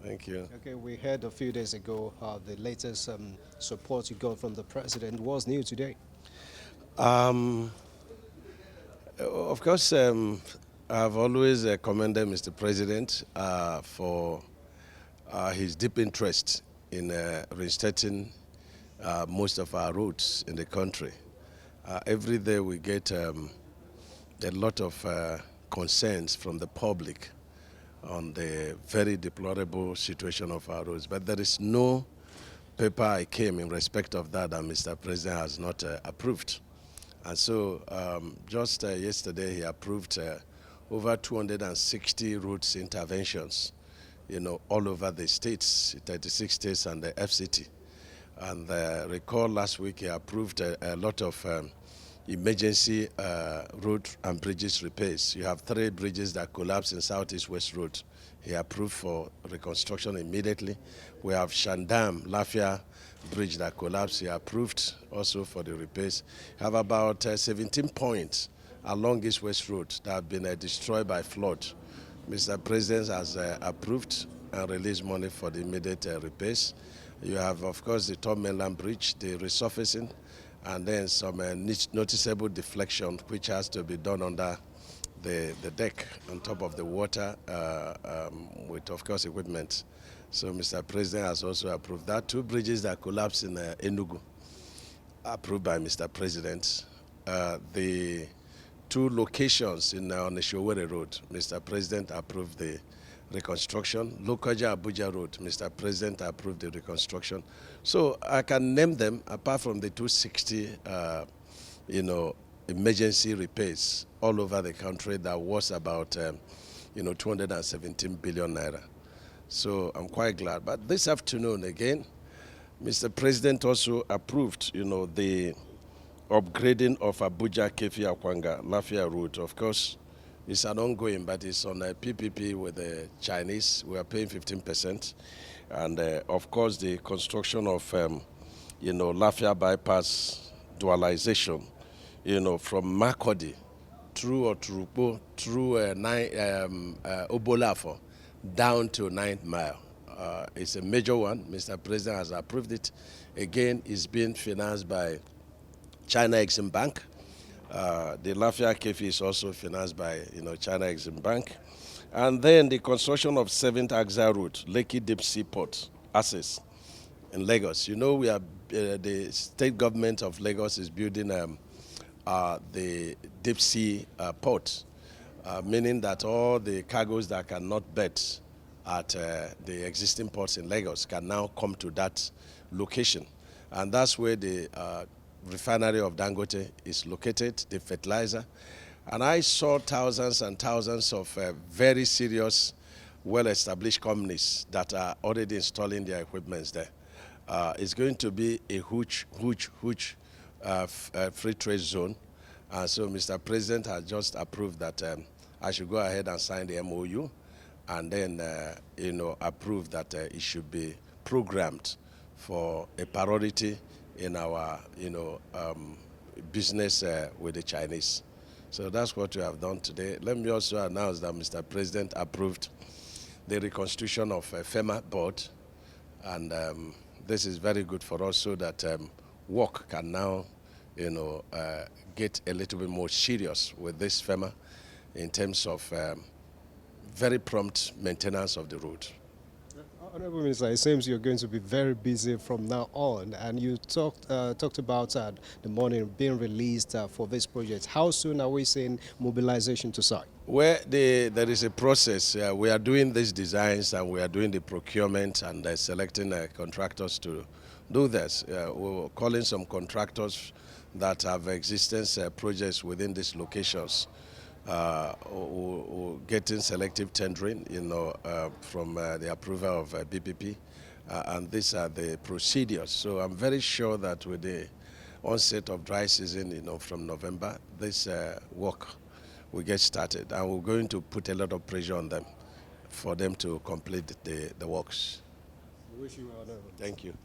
Thank you. Okay, we heard a few days ago the latest support you got from the president. What's new today? Um, of course, I've always commended Mr. President for his deep interest in reinstating most of our roads in the country. Every day we get a lot of concerns from the public on the very deplorable situation of our roads, but there is no paper I came in respect of that Mr. President has not approved. And so just yesterday he approved over 260 roads interventions, all over the states, 36 states and the FCT. And recall last week he approved a lot of emergency road and bridges repairs. You have 3 bridges that collapsed in Southeast West Road. He approved for reconstruction immediately. We have Shandam, Lafia bridge that collapsed. He approved also for the repairs. We have about 17 points along East West Road that have been destroyed by flood. Mr. President has approved and released money for the immediate repairs. You have, of course, the Top Mainland Bridge, the resurfacing, and then some noticeable deflection which has to be done under the deck on top of the water with, of course, equipment. So Mr. President has also approved that. 2 bridges that collapsed in Enugu, approved by Mr. President. The 2 locations on the Showere Road, Mr. President approved the reconstruction. Lokoja Abuja Road, Mr. President approved the reconstruction. So I can name them apart from the 260, emergency repairs all over the country that was about, 217 billion naira. So I'm quite glad. But this afternoon again, Mr. President also approved, the upgrading of Abuja Kefi Akwanga Lafia Road. Of course, it's an ongoing, but it's on a PPP with the Chinese. We are paying 15%. And of course, the construction of, Lafia bypass dualization, from Makodi through Oturupo, through Obolafo, down to 9th Mile. It's a major one. Mr. President has approved it. Again, it's being financed by China Exim Bank. The Lafia Kefi is also financed by, China Exim Bank. And then the construction of 7th Axa Route, Lekki Deep Sea Port, access in Lagos. We are, the state government of Lagos is building the deep sea port, meaning that all the cargoes that cannot bet at the existing ports in Lagos can now come to that location. And that's where the refinery of Dangote is located, the fertilizer. And I saw thousands and thousands of very serious, well-established companies that are already installing their equipment there. It's going to be a huge free trade zone. And so Mr. President has just approved that I should go ahead and sign the MOU and then, approve that it should be programmed for a priority in our, business with the Chinese. So that's what we have done today. Let me also announce that Mr. President approved the reconstruction of FEMA board, and this is very good for us so that work can now, get a little bit more serious with this FEMA in terms of very prompt maintenance of the road. Honorable Minister, it seems you're going to be very busy from now on, and you talked about the money being released for this project. How soon are we seeing mobilization to site? Well, there is a process. We are doing these designs and we are doing the procurement and selecting contractors to do this. We're calling some contractors that have existence projects within these locations. Getting selective tendering, from the approval of BPP, and these are the procedures. So I'm very sure that with the onset of dry season, from November, this work will get started, and we're going to put a lot of pressure on them for them to complete the works. We wish you well. Thank you.